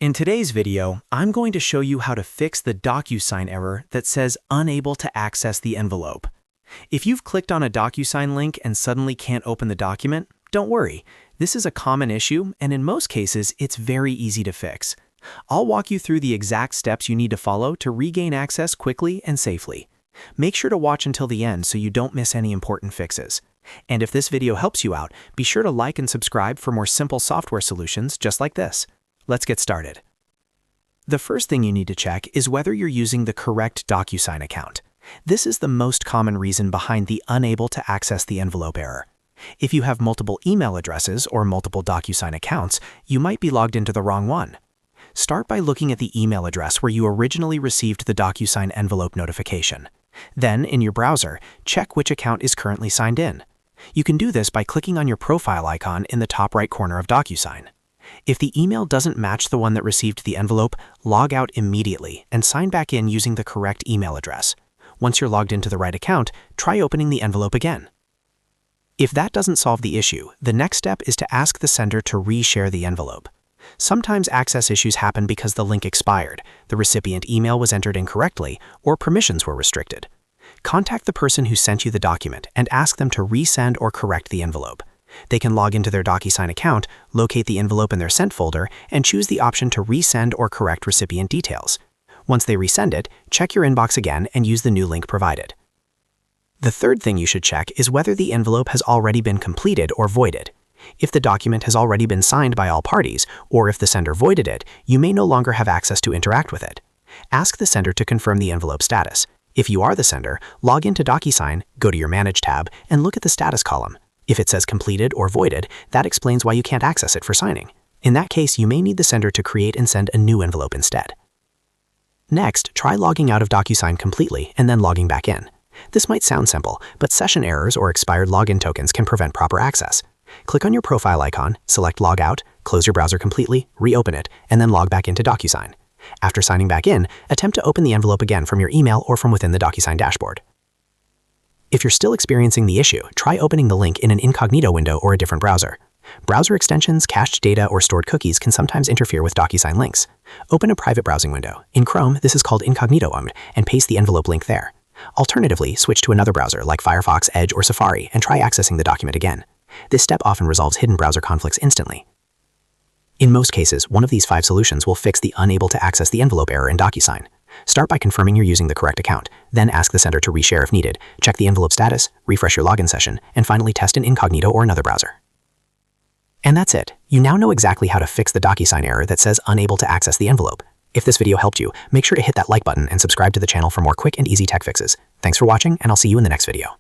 In today's video, I'm going to show you how to fix the DocuSign error that says unable to access the envelope. If you've clicked on a DocuSign link and suddenly can't open the document, don't worry. This is a common issue, and in most cases, it's very easy to fix. I'll walk you through the exact steps you need to follow to regain access quickly and safely. Make sure to watch until the end so you don't miss any important fixes. And if this video helps you out, be sure to like and subscribe for more simple software solutions just like this. Let's get started. The first thing you need to check is whether you're using the correct DocuSign account. This is the most common reason behind the unable to access the envelope error. If you have multiple email addresses or multiple DocuSign accounts, you might be logged into the wrong one. Start by looking at the email address where you originally received the DocuSign envelope notification. Then, in your browser, check which account is currently signed in. You can do this by clicking on your profile icon in the top right corner of DocuSign. If the email doesn't match the one that received the envelope, log out immediately and sign back in using the correct email address. Once you're logged into the right account, try opening the envelope again. If that doesn't solve the issue, the next step is to ask the sender to reshare the envelope. Sometimes access issues happen because the link expired, the recipient email was entered incorrectly, or permissions were restricted. Contact the person who sent you the document and ask them to resend or correct the envelope. They can log into their DocuSign account, locate the envelope in their sent folder, and choose the option to resend or correct recipient details. Once they resend it, check your inbox again and use the new link provided. The third thing you should check is whether the envelope has already been completed or voided. If the document has already been signed by all parties, or if the sender voided it, you may no longer have access to interact with it. Ask the sender to confirm the envelope status. If you are the sender, log into DocuSign, go to your Manage tab, and look at the status column. If it says completed or voided, that explains why you can't access it for signing. In that case, you may need the sender to create and send a new envelope instead. Next, try logging out of DocuSign completely and then logging back in. This might sound simple, but session errors or expired login tokens can prevent proper access. Click on your profile icon, select Log Out, close your browser completely, reopen it, and then log back into DocuSign. After signing back in, attempt to open the envelope again from your email or from within the DocuSign dashboard. If you're still experiencing the issue, try opening the link in an incognito window or a different browser. Browser extensions, cached data, or stored cookies can sometimes interfere with DocuSign links. Open a private browsing window. In Chrome, this is called incognito and paste the envelope link there. Alternatively, switch to another browser like Firefox, Edge, or Safari and try accessing the document again. This step often resolves hidden browser conflicts instantly. In most cases, one of these 5 solutions will fix the unable to access the envelope error in DocuSign. Start by confirming you're using the correct account, then ask the sender to reshare if needed, check the envelope status, refresh your login session, and finally test in incognito or another browser. And that's it. You now know exactly how to fix the DocuSign error that says unable to access the envelope. If this video helped you, make sure to hit that like button and subscribe to the channel for more quick and easy tech fixes. Thanks for watching, and I'll see you in the next video.